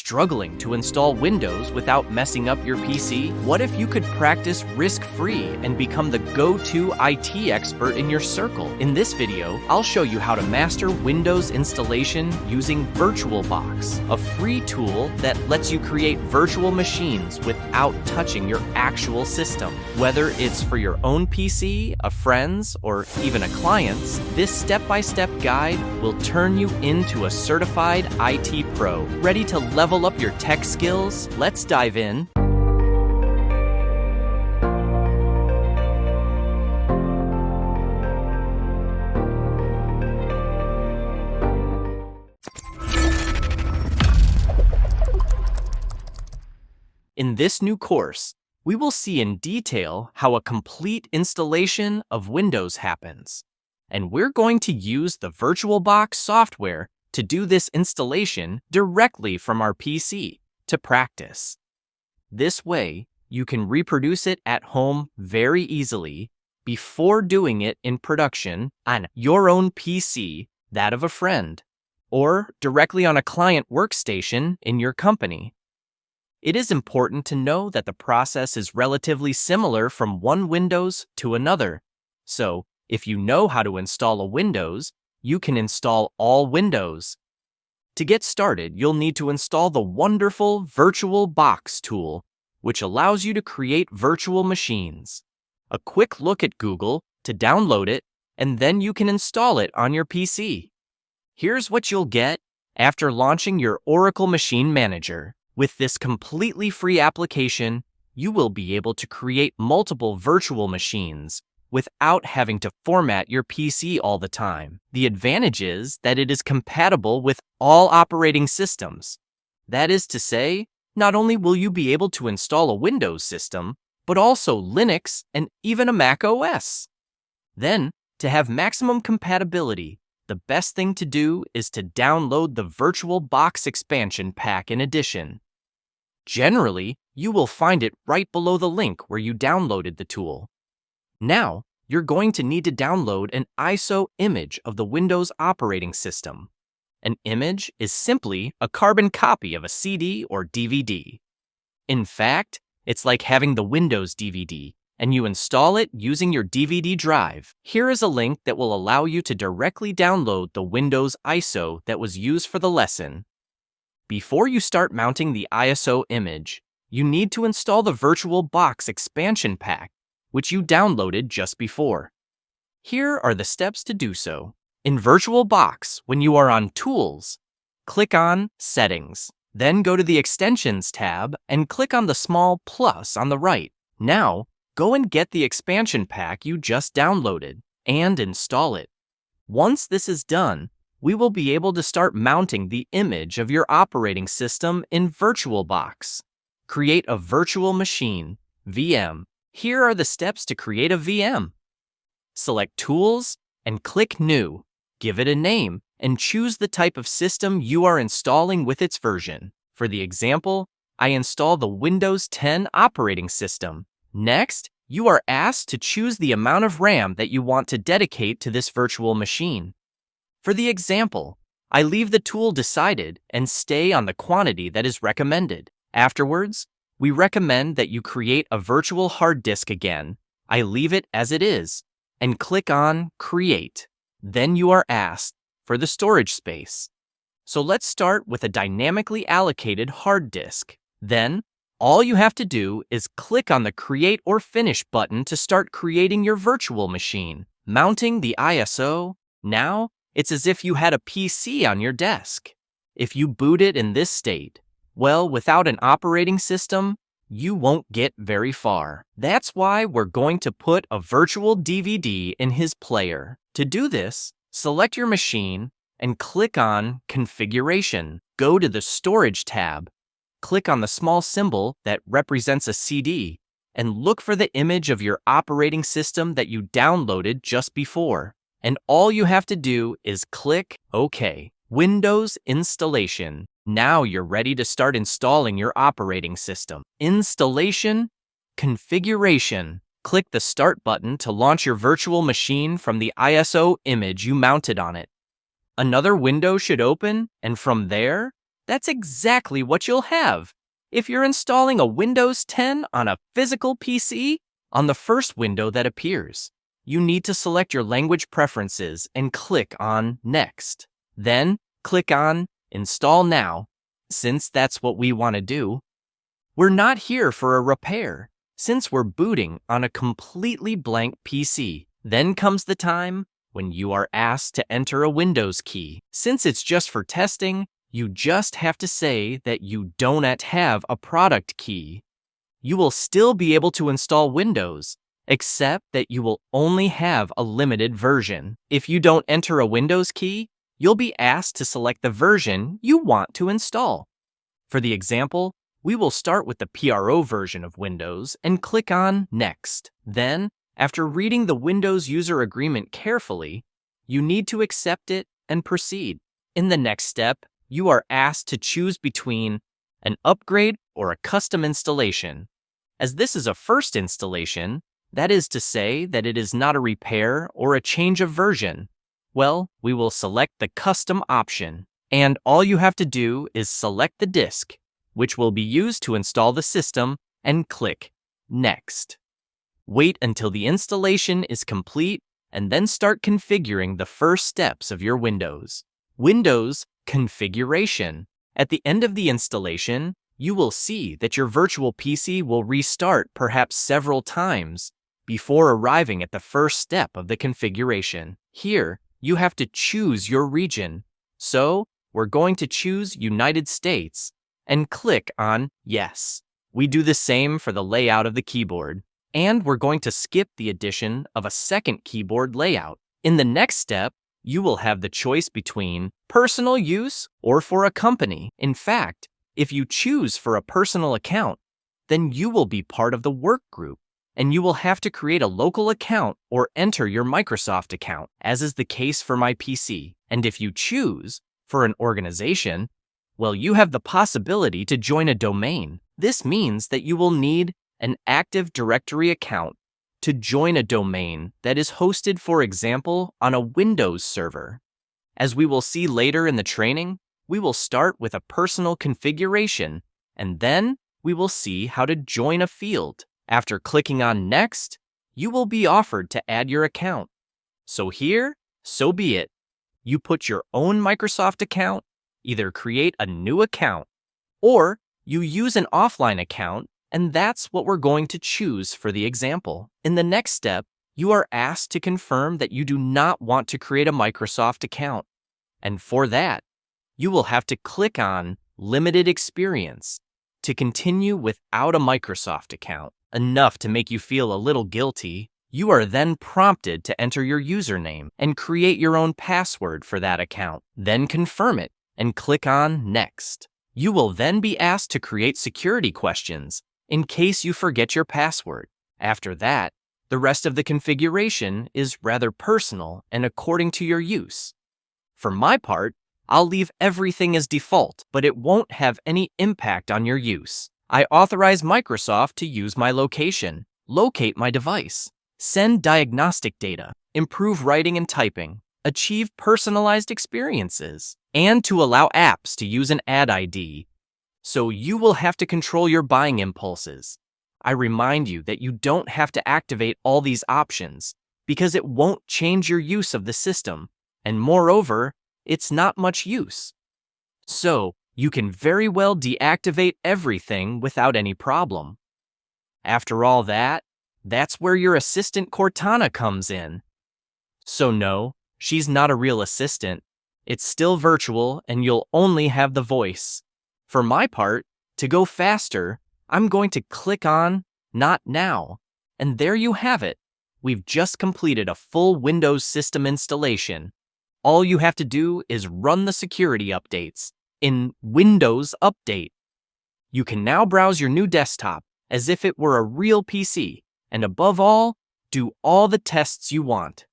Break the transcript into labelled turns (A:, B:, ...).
A: Struggling to install Windows without messing up your PC? What if you could practice risk-free and become the go-to IT expert in your circle? In this video, I'll show you how to master Windows installation using VirtualBox, a free tool that lets you create virtual machines without touching your actual system. Whether it's for your own PC, a friend's, or even a client's, this step-by-step guide will turn you into a certified IT pro. Ready to level up your tech skills? Let's dive in. In this new course, we will see in detail how a complete installation of Windows happens. And we're going to use the VirtualBox software to do this installation directly from our PC to practice. This way, you can reproduce it at home very easily before doing it in production on your own PC, that of a friend, or directly on a client workstation in your company. It is important to know that the process is relatively similar from one Windows to another. So, if you know how to install a Windows, you can install all Windows. To get started, you'll need to install the wonderful VirtualBox tool, which allows you to create virtual machines. A quick look at Google to download it, and then you can install it on your PC. Here's what you'll get after launching your Oracle Machine Manager. With this completely free application, you will be able to create multiple virtual machines without having to format your PC all the time. The advantage is that it is compatible with all operating systems. That is to say, not only will you be able to install a Windows system, but also Linux and even a Mac OS. Then, to have maximum compatibility, the best thing to do is to download the VirtualBox expansion pack in addition. Generally, you will find it right below the link where you downloaded the tool. Now, you're going to need to download an ISO image of the Windows operating system. An image is simply a carbon copy of a CD or DVD. In fact, it's like having the Windows DVD, and you install it using your DVD drive. Here is a link that will allow you to directly download the Windows ISO that was used for the lesson. Before you start mounting the ISO image, you need to install the VirtualBox expansion pack, which you downloaded just before. Here are the steps to do so. In VirtualBox, when you are on Tools, click on Settings. Then go to the Extensions tab and click on the small plus on the right. Now, go and get the expansion pack you just downloaded and install it. Once this is done, we will be able to start mounting the image of your operating system in VirtualBox. Create a virtual machine, VM. Here are the steps to create a VM. Select Tools and click New. Give it a name and choose the type of system you are installing with its version. For the example, I install the Windows 10 operating system. Next, you are asked to choose the amount of RAM that you want to dedicate to this virtual machine. For the example, I leave the tool decided and stay on the quantity that is recommended. Afterwards, we recommend that you create a virtual hard disk again. I leave it as it is and click on Create. Then you are asked for the storage space. So let's start with a dynamically allocated hard disk. Then, all you have to do is click on the Create or Finish button to start creating your virtual machine. Mounting the ISO, now it's as if you had a PC on your desk. If you boot it in this state, well, without an operating system, you won't get very far. That's why we're going to put a virtual DVD in his player. To do this, select your machine and click on Configuration. Go to the Storage tab. Click on the small symbol that represents a CD and look for the image of your operating system that you downloaded just before. And all you have to do is click OK. Windows installation. Now you're ready to start installing your operating system. Installation, configuration. Click the Start button to launch your virtual machine from the ISO image you mounted on it. Another window should open, and from there, That's exactly what you'll have. If you're installing a Windows 10 on a physical PC, on the first window that appears, you need to select your language preferences and click on Next. Then, click on Install Now, since that's what we want to do. We're not here for a repair, since we're booting on a completely blank PC. Then comes the time when you are asked to enter a Windows key. Since it's just for testing, you just have to say that you don't have a product key. You will still be able to install Windows, except that you will only have a limited version. If you don't enter a Windows key, you'll be asked to select the version you want to install. For the example, we will start with the PRO version of Windows and click on Next. Then, after reading the Windows User Agreement carefully, you need to accept it and proceed. In the next step, you are asked to choose between an upgrade or a custom installation. As this is a first installation, that is to say that it is not a repair or a change of version, well, we will select the custom option. And all you have to do is select the disk, which will be used to install the system, and click Next. Wait until the installation is complete and then start configuring the first steps of your Windows. Windows configuration. At the end of the installation, you will see that your virtual PC will restart perhaps several times before arriving at the first step of the configuration. Here, you have to choose your region. So, we're going to choose United States and click on Yes. We do the same for the layout of the keyboard, and we're going to skip the addition of a second keyboard layout. In the next step, you will have the choice between personal use or for a company. In fact, if you choose for a personal account, then you will be part of the work group, and you will have to create a local account or enter your Microsoft account, as is the case for my PC. And if you choose for an organization, well, you have the possibility to join a domain. This means that you will need an Active Directory account to join a domain that is hosted, for example, on a Windows server. As we will see later in the training, we will start with a personal configuration, and then we will see how to join a field. After clicking on Next, you will be offered to add your account. So here, so be it. You put your own Microsoft account, either create a new account, or you use an offline account, and that's what we're going to choose for the example. In the next step, you are asked to confirm that you do not want to create a Microsoft account. And for that, you will have to click on Limited Experience to continue without a Microsoft account. Enough to make you feel a little guilty, you are then prompted to enter your username and create your own password for that account. Then confirm it and click on Next. You will then be asked to create security questions in case you forget your password. After that, the rest of the configuration is rather personal and according to your use. For my part, I'll leave everything as default, but it won't have any impact on your use. I authorize Microsoft to use my location, locate my device, send diagnostic data, improve writing and typing, achieve personalized experiences, and to allow apps to use an ad ID. So you will have to control your buying impulses. I remind you that you don't have to activate all these options because it won't change your use of the system, and moreover, it's not much use. So, you can very well deactivate everything without any problem. After all that, that's where your assistant Cortana comes in. So no, she's not a real assistant. It's still virtual and you'll only have the voice. For my part, to go faster, I'm going to click on Not Now. And there you have it. We've just completed a full Windows system installation. All you have to do is run the security updates in Windows Update. You can now browse your new desktop as if it were a real PC, and above all, do all the tests you want.